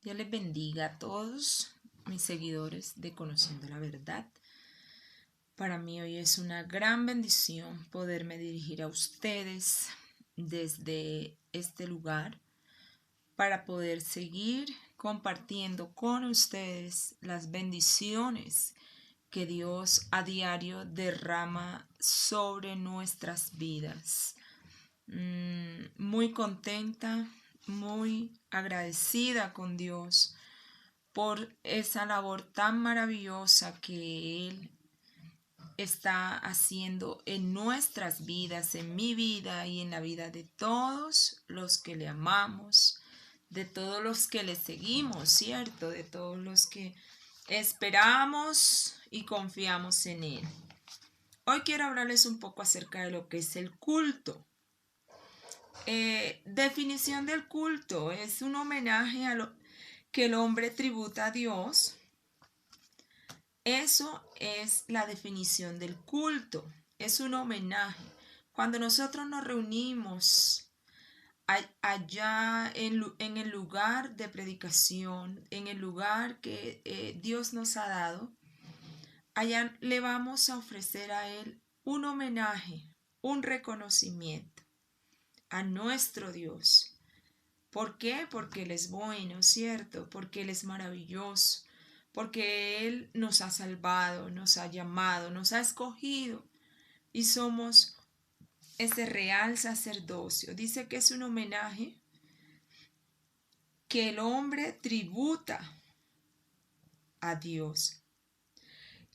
Dios les bendiga a todos mis seguidores de Conociendo la Verdad. Para mí hoy es una gran bendición poderme dirigir a ustedes desde este lugar para poder seguir compartiendo con ustedes las bendiciones que Dios a diario derrama sobre nuestras vidas. Muy contenta, muy agradecida con Dios por esa labor tan maravillosa que Él está haciendo en nuestras vidas, en mi vida y en la vida de todos los que le amamos, de todos los que le seguimos, ¿cierto? De todos los que esperamos y confiamos en Él. Hoy quiero hablarles un poco acerca de lo que es el culto. Definición del culto: es un homenaje a lo que el hombre tributa a Dios. Eso es la definición del culto. Es un homenaje. Cuando nosotros nos reunimos allá en el lugar de predicación, en el lugar que Dios nos ha dado, allá le vamos a ofrecer a Él un homenaje, un reconocimiento a nuestro Dios. ¿Por qué? Porque Él es bueno, ¿cierto? Porque Él es maravilloso, porque Él nos ha salvado, nos ha llamado, nos ha escogido y somos ese real sacerdocio. Dice que es un homenaje que el hombre tributa a Dios.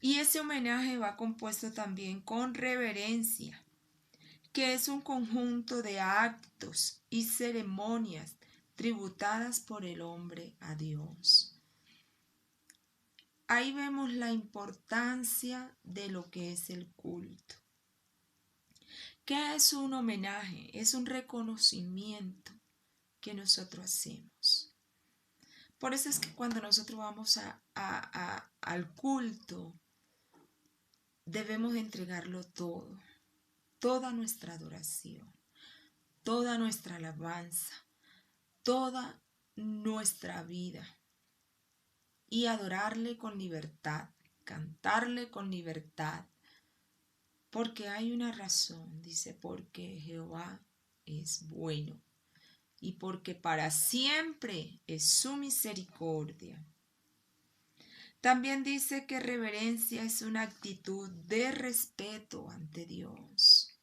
Y ese homenaje va compuesto también con reverencia, que es un conjunto de actos y ceremonias tributadas por el hombre a Dios. Ahí vemos la importancia de lo que es el culto. ¿Qué es un homenaje? Es un reconocimiento que nosotros hacemos. Por eso es que cuando nosotros vamos al culto, debemos entregarlo todo, toda nuestra adoración, toda nuestra alabanza, toda nuestra vida, y adorarle con libertad, cantarle con libertad, porque hay una razón. Dice: porque Jehová es bueno y porque para siempre es su misericordia. También dice que reverencia es una actitud de respeto ante Dios.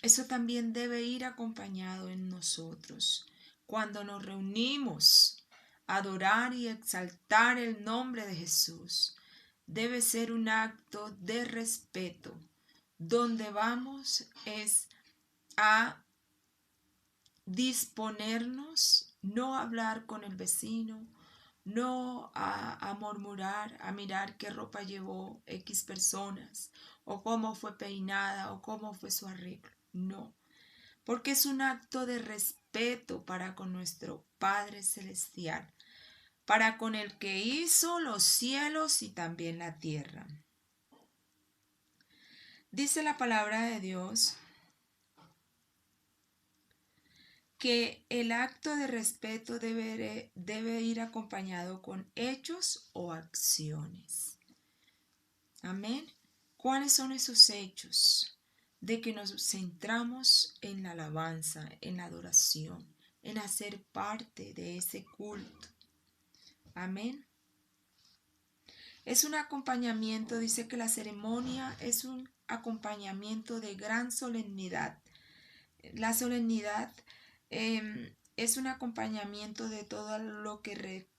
Eso también debe ir acompañado en nosotros. Cuando nos reunimos a adorar y exaltar el nombre de Jesús, debe ser un acto de respeto. Donde vamos es a disponernos, no a hablar con el vecino, no a murmurar, a mirar qué ropa llevó X personas, o cómo fue peinada, o cómo fue su arreglo. No, porque es un acto de respeto para con nuestro Padre Celestial, para con el que hizo los cielos y también la tierra. Dice la palabra de Dios que el acto de respeto debe ir acompañado con hechos o acciones. Amén. ¿Cuáles son esos hechos? De que nos centramos en la alabanza, en la adoración, en hacer parte de ese culto. Amén. Es un acompañamiento, dice que la ceremonia es un acompañamiento de gran solemnidad. La solemnidad es un acompañamiento de todo lo que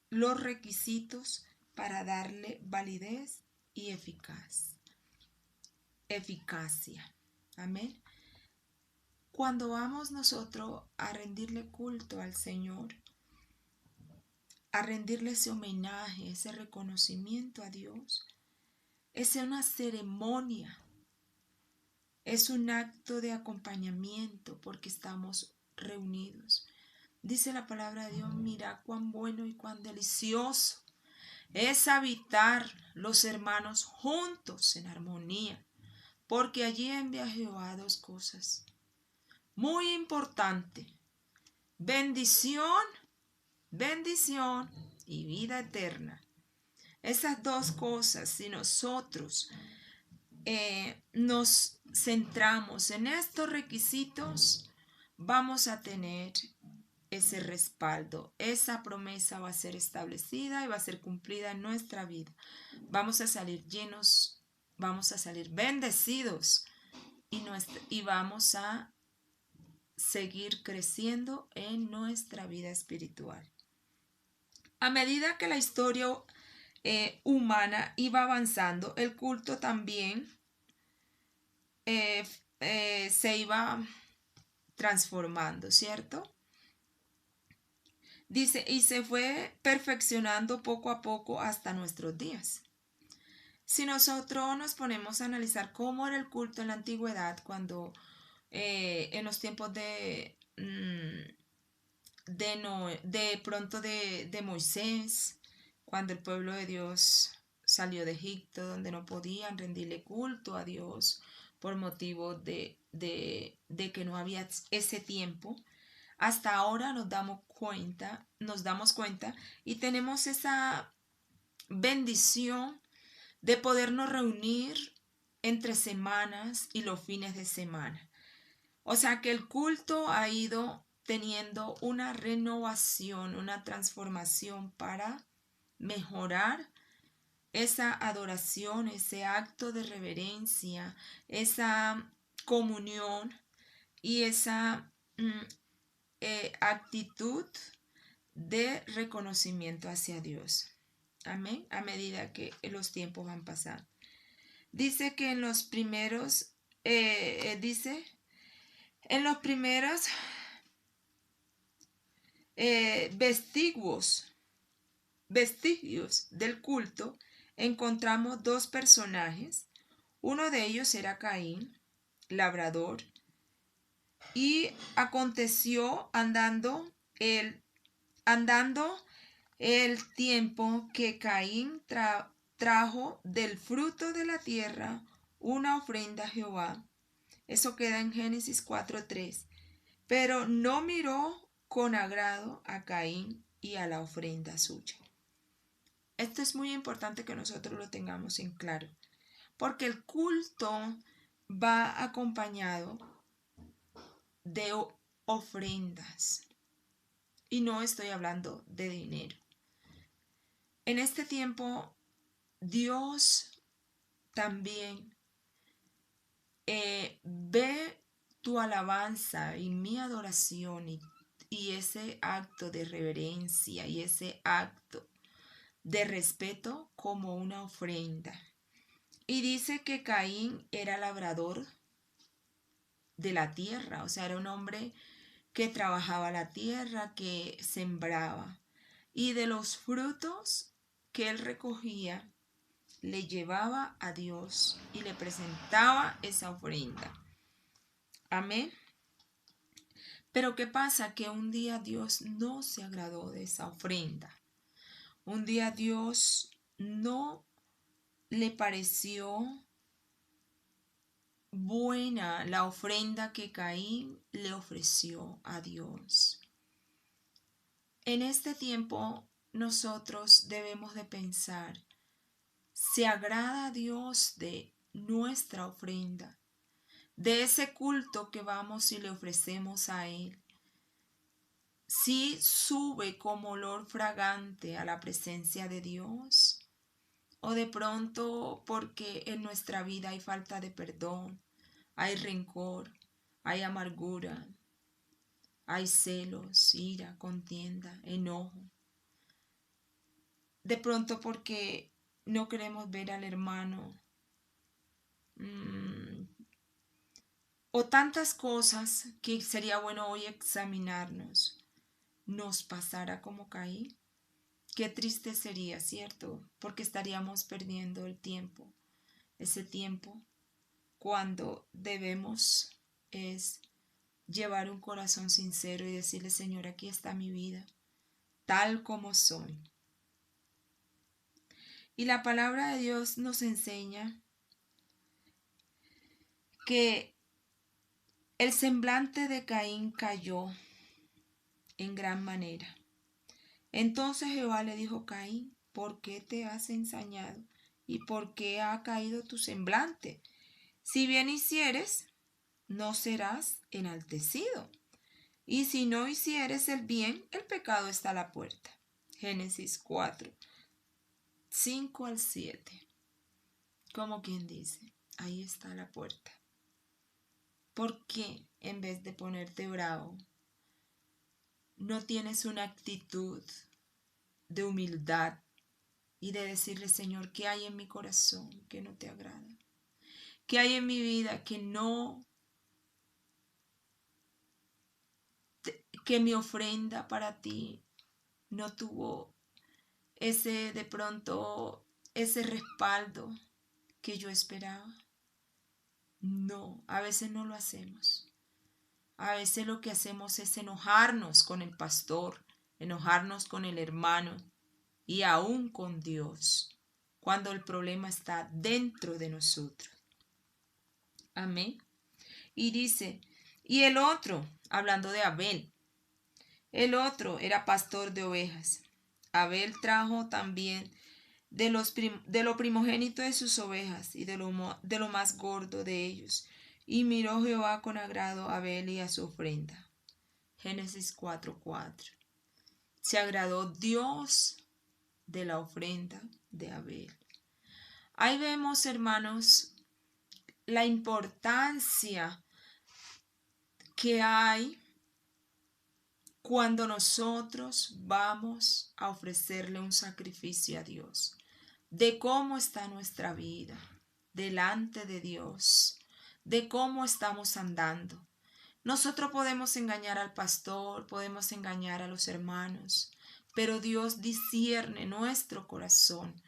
los requisitos para darle validez y eficacia. Amén. Cuando vamos nosotros a rendirle culto al Señor, a rendirle ese homenaje, ese reconocimiento a Dios, es una ceremonia, es un acto de acompañamiento porque estamos reunidos. Dice la palabra de Dios: mira cuán bueno y cuán delicioso es habitar los hermanos juntos en armonía, porque allí envía Jehová dos cosas muy importantes: bendición bendición y vida eterna. Esas dos cosas, si nosotros nos centramos en estos requisitos, vamos a tener ese respaldo. Esa promesa va a ser establecida y va a ser cumplida en nuestra vida. Vamos a salir llenos, vamos a salir bendecidos y vamos a seguir creciendo en nuestra vida espiritual. A medida que la historia humana iba avanzando, el culto también se iba transformando, ¿cierto? Dice, y se fue perfeccionando poco a poco hasta nuestros días. Si nosotros nos ponemos a analizar cómo era el culto en la antigüedad, cuando en los tiempos de Moisés, cuando el pueblo de Dios salió de Egipto, donde no podían rendirle culto a Dios por motivo de que no había ese tiempo, hasta ahora nos damos cuenta y tenemos esa bendición de podernos reunir entre semanas y los fines de semana. O sea que el culto ha ido teniendo una renovación, una transformación para mejorar esa adoración, ese acto de reverencia, esa comunión y esa actitud de reconocimiento hacia Dios. Amén. A medida que los tiempos van pasando. Dice que en los primeros vestigios del culto encontramos dos personajes. Uno de ellos era Caín, labrador, y aconteció andando el tiempo que Caín trajo del fruto de la tierra una ofrenda a Jehová. Eso queda en Génesis 4:3. Pero no miró con agrado a Caín y a la ofrenda suya. Esto es muy importante que nosotros lo tengamos en claro, porque el culto va acompañado de ofrendas. Y no estoy hablando de dinero. En este tiempo, Dios también ve tu alabanza y mi adoración y ese acto de reverencia y ese acto de respeto como una ofrenda. Y dice que Caín era labrador de la tierra, o sea, era un hombre que trabajaba la tierra, que sembraba. Y de los frutos que él recogía, le llevaba a Dios y le presentaba esa ofrenda. Amén. Pero ¿qué pasa? Que un día Dios no se agradó de esa ofrenda. Un día Dios no le pareció buena la ofrenda que Caín le ofreció a Dios. En este tiempo nosotros debemos de pensar, ¿se agrada a Dios de nuestra ofrenda? De ese culto que vamos y le ofrecemos a Él. ¿Sí sube como olor fragante a la presencia de Dios? ¿O de pronto porque en nuestra vida hay falta de perdón, hay rencor, hay amargura, hay celos, ira, contienda, enojo? De pronto porque no queremos ver al hermano o tantas cosas que sería bueno hoy examinarnos. ¿Nos pasara como Caín? Qué triste sería, ¿cierto? Porque estaríamos perdiendo el tiempo. Ese tiempo cuando debemos es llevar un corazón sincero y decirle, Señor, aquí está mi vida, tal como soy. Y la palabra de Dios nos enseña que el semblante de Caín cayó en gran manera. Entonces Jehová le dijo: Caín, ¿por qué te has ensañado? ¿Y por qué ha caído tu semblante? Si bien hicieres, no serás enaltecido. Y si no hicieres el bien, el pecado está a la puerta. Génesis 4, 5 al 7. Como quien dice, ahí está la puerta. ¿Por qué en vez de ponerte bravo, no tienes una actitud de humildad y de decirle: Señor, ¿qué hay en mi corazón que no te agrada? ¿Qué hay en mi vida que mi ofrenda para ti no tuvo ese de pronto, ese respaldo que yo esperaba? No, a veces no lo hacemos. A veces lo que hacemos es enojarnos con el pastor, enojarnos con el hermano y aún con Dios, cuando el problema está dentro de nosotros. Amén. Y dice, y el otro, hablando de Abel, el otro era pastor de ovejas. Abel trajo también de lo primogénito de sus ovejas y de lo más gordo de ellos. Y miró Jehová con agrado a Abel y a su ofrenda. Génesis 4:4. Se agradó Dios de la ofrenda de Abel. Ahí vemos, hermanos, la importancia que hay cuando nosotros vamos a ofrecerle un sacrificio a Dios, de cómo está nuestra vida delante de Dios, de cómo estamos andando. Nosotros podemos engañar al pastor, podemos engañar a los hermanos, pero Dios discierne nuestro corazón.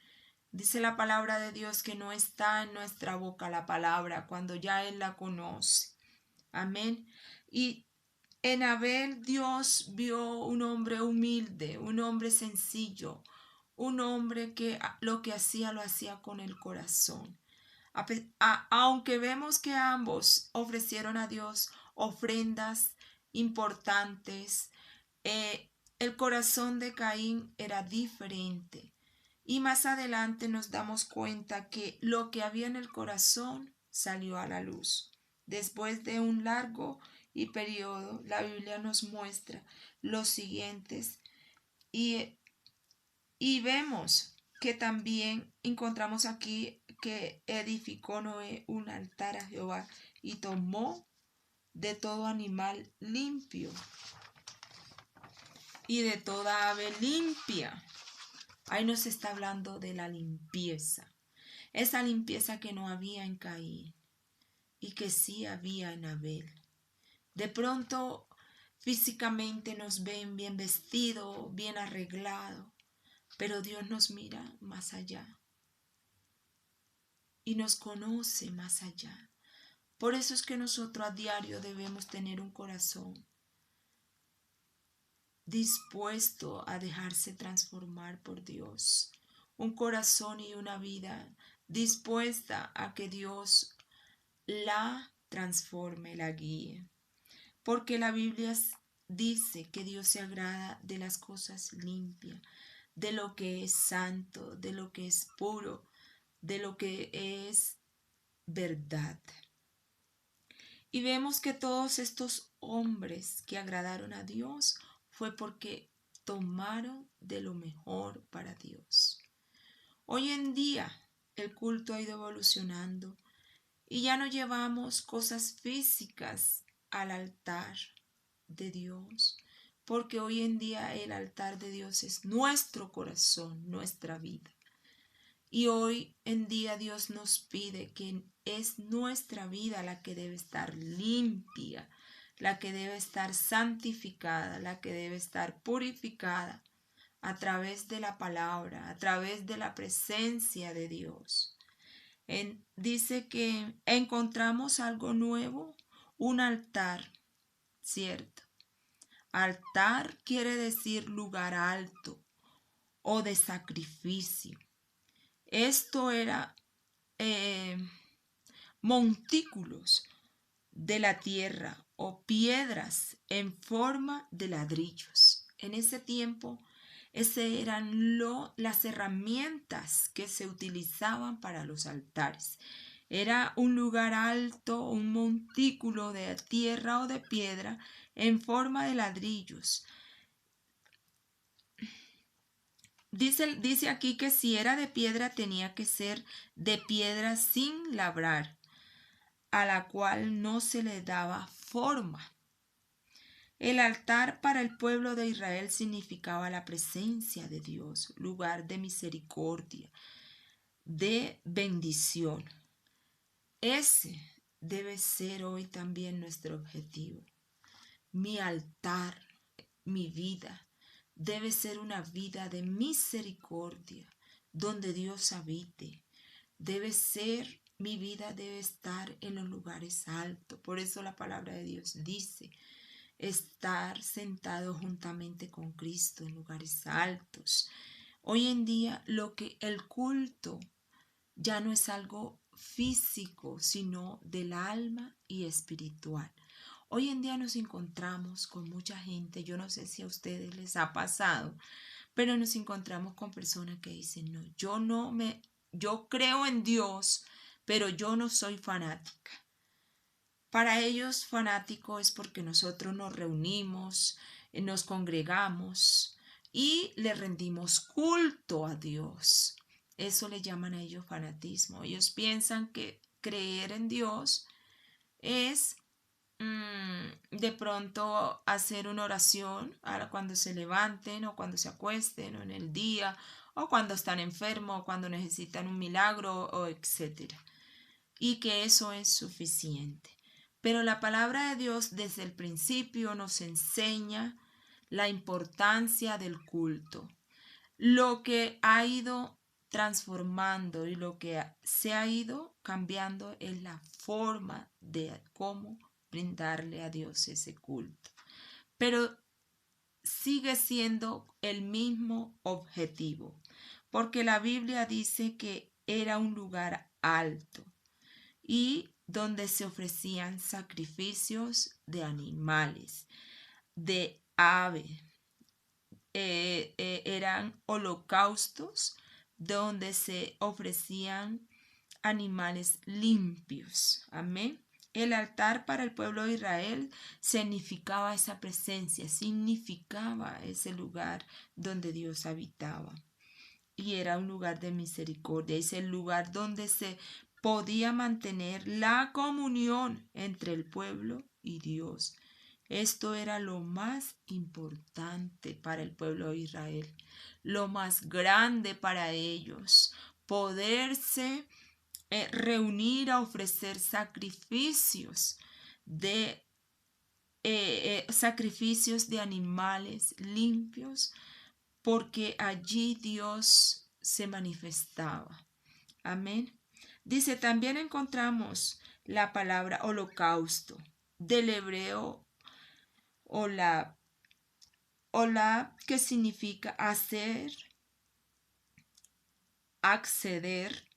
Dice la palabra de Dios que no está en nuestra boca la palabra cuando ya Él la conoce. Amén. Y en Abel Dios vio un hombre humilde, un hombre sencillo, un hombre que lo que hacía lo hacía con el corazón. Aunque vemos que ambos ofrecieron a Dios ofrendas importantes, el corazón de Caín era diferente. Y más adelante nos damos cuenta que lo que había en el corazón salió a la luz. Después de un largo y periodo, la Biblia nos muestra los siguientes y, y vemos que también encontramos aquí que edificó Noé un altar a Jehová y tomó de todo animal limpio y de toda ave limpia. Ahí nos está hablando de la limpieza, esa limpieza que no había en Caín y que sí había en Abel. De pronto físicamente nos ven bien vestido, bien arreglado, pero Dios nos mira más allá y nos conoce más allá. Por eso es que nosotros a diario debemos tener un corazón dispuesto a dejarse transformar por Dios, un corazón y una vida dispuesta a que Dios la transforme, la guíe. Porque la Biblia dice que Dios se agrada de las cosas limpias, de lo que es santo, de lo que es puro, de lo que es verdad. Y vemos que todos estos hombres que agradaron a Dios fue porque tomaron de lo mejor para Dios. Hoy en día el culto ha ido evolucionando y ya no llevamos cosas físicas al altar de Dios, porque hoy en día el altar de Dios es nuestro corazón, nuestra vida. Y hoy en día Dios nos pide que es nuestra vida la que debe estar limpia, la que debe estar santificada, la que debe estar purificada a través de la palabra, a través de la presencia de Dios. Dice que encontramos algo nuevo, un altar, ¿cierto? Altar quiere decir lugar alto o de sacrificio. Esto era montículos de la tierra o piedras en forma de ladrillos. En ese tiempo Esas eran las herramientas que se utilizaban para los altares. Era un lugar alto, un montículo de tierra o de piedra en forma de ladrillos. Dice aquí que si era de piedra tenía que ser de piedra sin labrar, a la cual no se le daba forma. El altar para el pueblo de Israel significaba la presencia de Dios, lugar de misericordia, de bendición. Ese debe ser hoy también nuestro objetivo. Mi altar, mi vida, debe ser una vida de misericordia, donde Dios habite. Mi vida debe estar en los lugares altos. Por eso la palabra de Dios dice, estar sentado juntamente con Cristo en lugares altos. Hoy en día el culto ya no es algo físico, sino del alma y espiritual. Hoy en día nos encontramos con mucha gente, yo no sé si a ustedes les ha pasado, pero nos encontramos con personas que dicen, yo creo en Dios, pero yo no soy fanática. Para ellos fanático es porque nosotros nos reunimos, nos congregamos y le rendimos culto a Dios. Eso le llaman a ellos fanatismo. Ellos piensan que creer en Dios es de pronto hacer una oración cuando se levanten o cuando se acuesten o en el día o cuando están enfermos o cuando necesitan un milagro o etcétera. Y que eso es suficiente. Pero la palabra de Dios desde el principio nos enseña la importancia del culto. Lo que ha ido transformando y lo que se ha ido cambiando es la forma de cómo brindarle a Dios ese culto. Pero sigue siendo el mismo objetivo, porque la Biblia dice que era un lugar alto y donde se ofrecían sacrificios de animales, de ave. Eran holocaustos donde se ofrecían animales limpios. Amén. El altar para el pueblo de Israel significaba esa presencia, significaba ese lugar donde Dios habitaba. Y era un lugar de misericordia, es el lugar donde se podía mantener la comunión entre el pueblo y Dios. Esto era lo más importante para el pueblo de Israel, lo más grande para ellos, poderse reunir a ofrecer sacrificios sacrificios de animales limpios, porque allí Dios se manifestaba. Amén. Dice, también encontramos la palabra holocausto del hebreo hola, que significa hacer, acceder,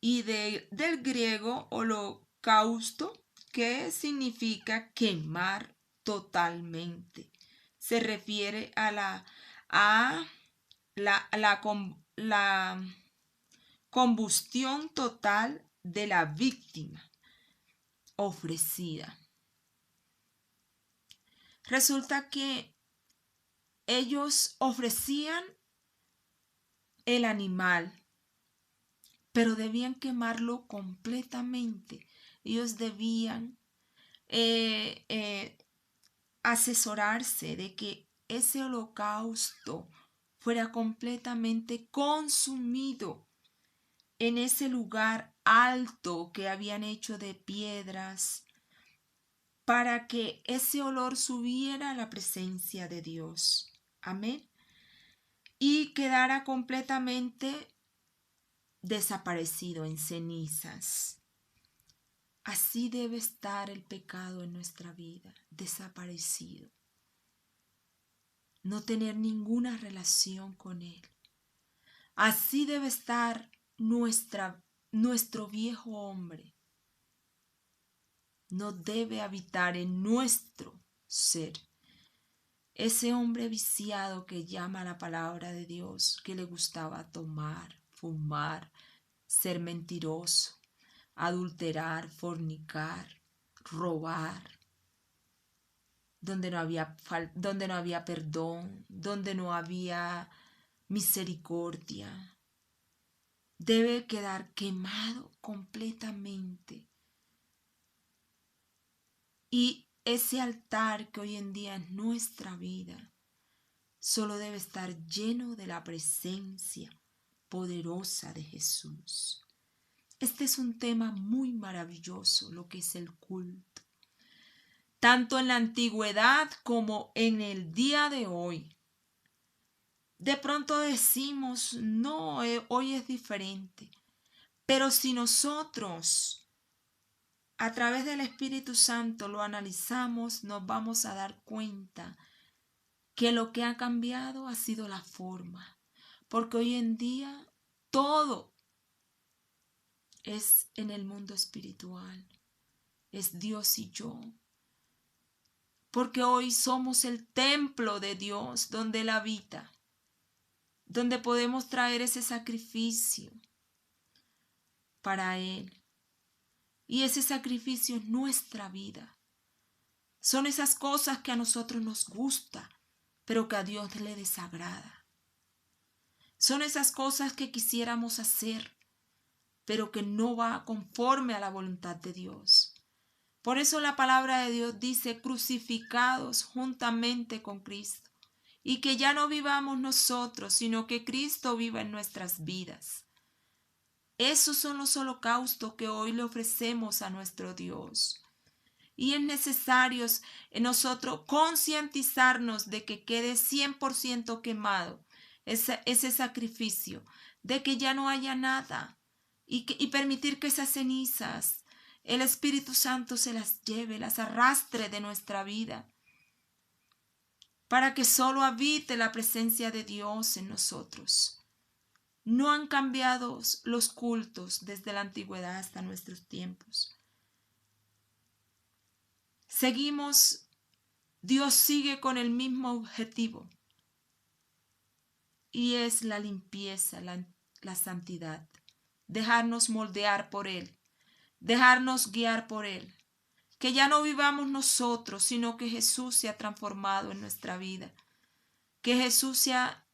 y del griego holocausto, que significa quemar totalmente. Se refiere a la combustión total de la víctima ofrecida. Resulta que ellos ofrecían el animal, pero debían quemarlo completamente. Ellos debían asesorarse de que ese holocausto fuera completamente consumido en ese lugar alto que habían hecho de piedras, para que ese olor subiera a la presencia de Dios. Amén. Y quedara completamente desaparecido en cenizas. Así debe estar el pecado en nuestra vida, desaparecido. No tener ninguna relación con él. Así debe estar nuestro viejo hombre. No debe habitar en nuestro ser. ese hombre viciado que llama la palabra de Dios, que le gustaba tomar, fumar, ser mentiroso, adulterar, fornicar, robar, donde no había perdón, donde no había misericordia, debe quedar quemado completamente. Y ese altar que hoy en día es nuestra vida, solo debe estar lleno de la presencia poderosa de Jesús. Este es un tema muy maravilloso, lo que es el culto. Tanto en la antigüedad como en el día de hoy. De pronto decimos, no, hoy es diferente. Pero si nosotros a través del Espíritu Santo lo analizamos, nos vamos a dar cuenta que lo que ha cambiado ha sido la forma. Porque hoy en día todo es en el mundo espiritual. Es Dios y yo. Porque hoy somos el templo de Dios donde Él habita, donde podemos traer ese sacrificio para Él. Y ese sacrificio es nuestra vida. Son esas cosas que a nosotros nos gusta, pero que a Dios le desagrada. Son esas cosas que quisiéramos hacer, pero que no va conforme a la voluntad de Dios. Por eso la palabra de Dios dice, crucificados juntamente con Cristo, y que ya no vivamos nosotros, sino que Cristo viva en nuestras vidas. Esos son los holocaustos que hoy le ofrecemos a nuestro Dios. Y es necesario en nosotros concientizarnos de que quede 100% quemado ese sacrificio, de que ya no haya nada y permitir que esas cenizas el Espíritu Santo se las lleve, las arrastre de nuestra vida, para que solo habite la presencia de Dios en nosotros. No han cambiado los cultos desde la antigüedad hasta nuestros tiempos. Dios sigue con el mismo objetivo, y es la limpieza, la santidad, dejarnos moldear por Él, dejarnos guiar por Él, que ya no vivamos nosotros, sino que Jesús se ha transformado en nuestra vida, que Jesús sea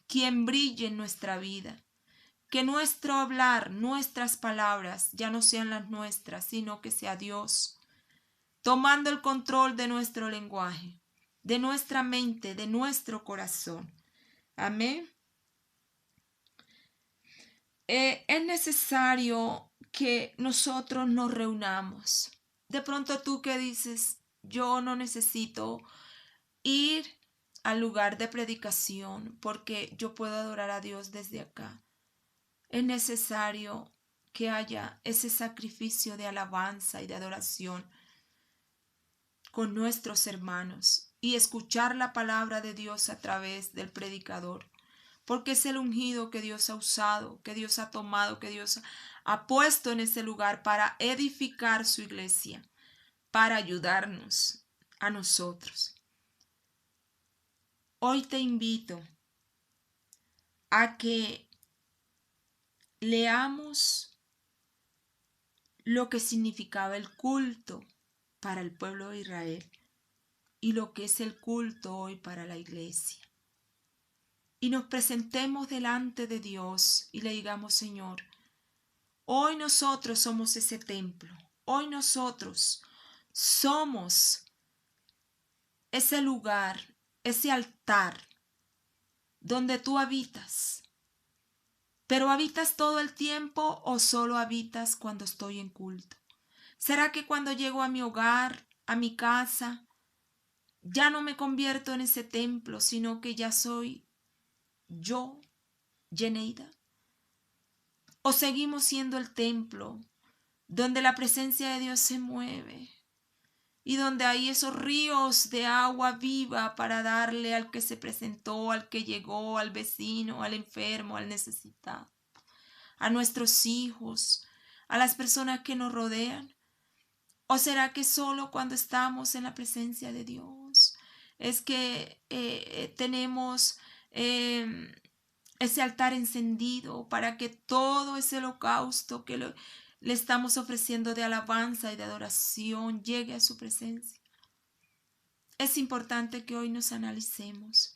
quien brille en nuestra vida, que nuestro hablar, nuestras palabras ya no sean las nuestras, sino que sea Dios tomando el control de nuestro lenguaje, de nuestra mente, de nuestro corazón. Amén. Es necesario que nosotros nos reunamos. De pronto tú que dices, yo no necesito ir al lugar de predicación porque yo puedo adorar a Dios desde acá. Es necesario que haya ese sacrificio de alabanza y de adoración con nuestros hermanos y escuchar la palabra de Dios a través del predicador, porque es el ungido que Dios ha usado, que Dios ha tomado, que Dios ha puesto en ese lugar para edificar su iglesia, para ayudarnos a nosotros. Hoy te invito a que leamos lo que significaba el culto para el pueblo de Israel y lo que es el culto hoy para la iglesia. Y nos presentemos delante de Dios y le digamos, Señor, hoy nosotros somos ese templo, hoy nosotros somos ese lugar, ese altar donde tú habitas. ¿Pero habitas todo el tiempo o solo habitas cuando estoy en culto? ¿Será que cuando llego a mi hogar, a mi casa, ya no me convierto en ese templo, sino que ya soy yo, Yeneida? ¿O seguimos siendo el templo donde la presencia de Dios se mueve y donde hay esos ríos de agua viva para darle al que se presentó, al que llegó, al vecino, al enfermo, al necesitado, a nuestros hijos, a las personas que nos rodean? ¿O será que solo cuando estamos en la presencia de Dios es que tenemos ese altar encendido para que todo ese holocausto que le estamos ofreciendo de alabanza y de adoración llegue a su presencia. Es importante que hoy nos analicemos,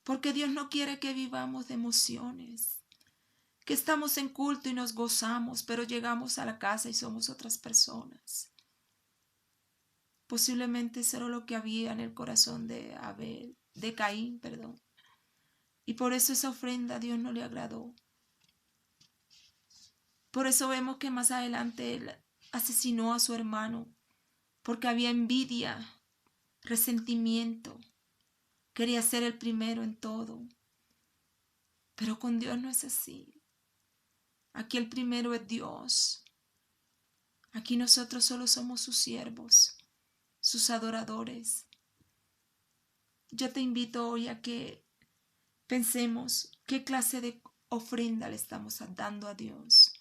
porque Dios no quiere que vivamos de emociones, que estamos en culto y nos gozamos, pero llegamos a la casa y somos otras personas. Posiblemente eso era lo que había en el corazón de Caín, perdón. Y por eso esa ofrenda a Dios no le agradó. Por eso vemos que más adelante él asesinó a su hermano, porque había envidia, resentimiento, quería ser el primero en todo. Pero con Dios no es así. Aquí el primero es Dios. Aquí nosotros solo somos sus siervos, sus adoradores. Yo te invito hoy a que pensemos qué clase de ofrenda le estamos dando a Dios.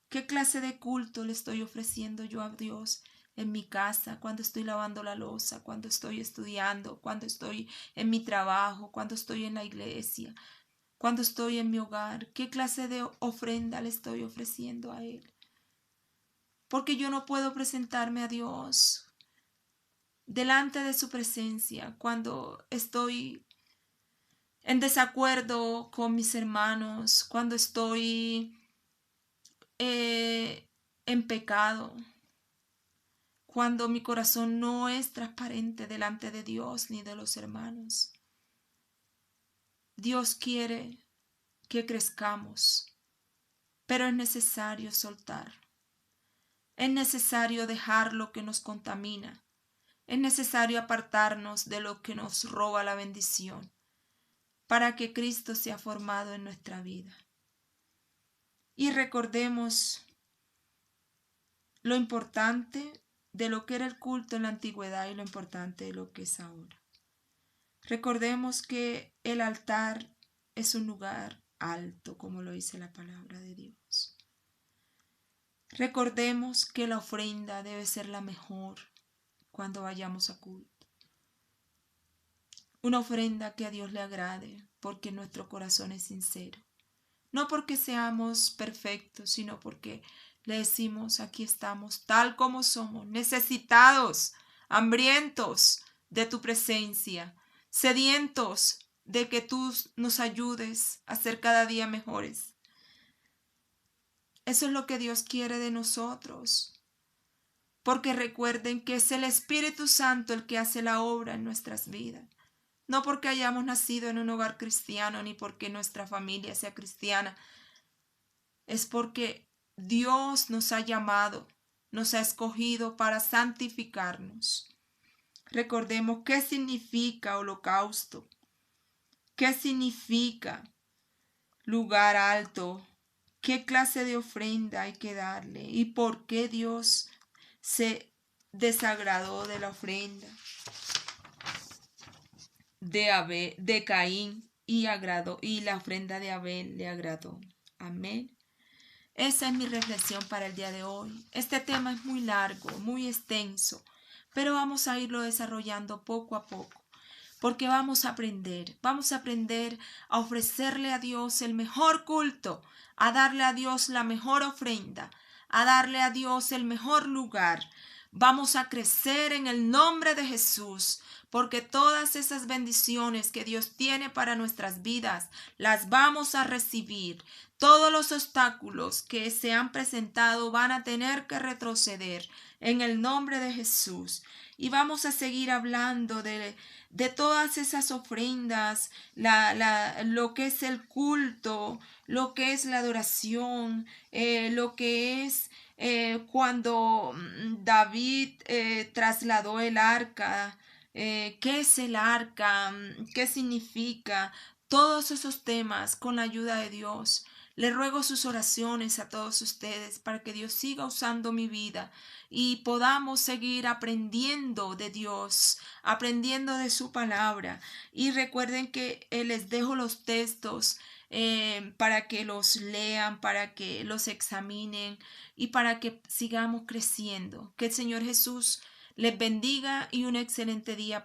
¿Qué clase de culto le estoy ofreciendo yo a Dios en mi casa, cuando estoy lavando la loza, cuando estoy estudiando, cuando estoy en mi trabajo, cuando estoy en la iglesia, cuando estoy en mi hogar? ¿Qué clase de ofrenda le estoy ofreciendo a Él? Porque yo no puedo presentarme a Dios delante de su presencia cuando estoy en desacuerdo con mis hermanos, cuando estoy en pecado, cuando mi corazón no es transparente delante de Dios ni de los hermanos. Dios quiere que crezcamos, pero es necesario soltar. Es necesario dejar lo que nos contamina. Es necesario apartarnos de lo que nos roba la bendición para que Cristo sea formado en nuestra vida. Y recordemos lo importante de lo que era el culto en la antigüedad y lo importante de lo que es ahora. Recordemos que el altar es un lugar alto, como lo dice la palabra de Dios. Recordemos que la ofrenda debe ser la mejor cuando vayamos a culto. Una ofrenda que a Dios le agrade, porque nuestro corazón es sincero. No porque seamos perfectos, sino porque le decimos, aquí estamos tal como somos, necesitados, hambrientos de tu presencia, sedientos de que tú nos ayudes a ser cada día mejores. Eso es lo que Dios quiere de nosotros. Porque recuerden que es el Espíritu Santo el que hace la obra en nuestras vidas. No porque hayamos nacido en un hogar cristiano ni porque nuestra familia sea cristiana. Es porque Dios nos ha llamado, nos ha escogido para santificarnos. Recordemos qué significa holocausto, qué significa lugar alto, qué clase de ofrenda hay que darle y por qué Dios se desagradó de la ofrenda de Caín y la ofrenda de Abel le agradó. Amén. Esa es mi reflexión para el día de hoy. Este tema es muy largo, muy extenso, pero vamos a irlo desarrollando poco a poco, porque vamos a aprender a ofrecerle a Dios el mejor culto, a darle a Dios la mejor ofrenda, a darle a Dios el mejor lugar. Vamos a crecer en el nombre de Jesús, porque todas esas bendiciones que Dios tiene para nuestras vidas las vamos a recibir. Todos los obstáculos que se han presentado van a tener que retroceder en el nombre de Jesús. Y vamos a seguir hablando de todas esas ofrendas, lo que es el culto, lo que es la adoración, lo que es cuando David trasladó el arca, qué es el arca, qué significa, todos esos temas con la ayuda de Dios. Le ruego sus oraciones a todos ustedes para que Dios siga usando mi vida y podamos seguir aprendiendo de Dios, aprendiendo de su palabra. Y recuerden que les dejo los textos para que los lean, para que los examinen y para que sigamos creciendo. Que el Señor Jesús les bendiga y un excelente día para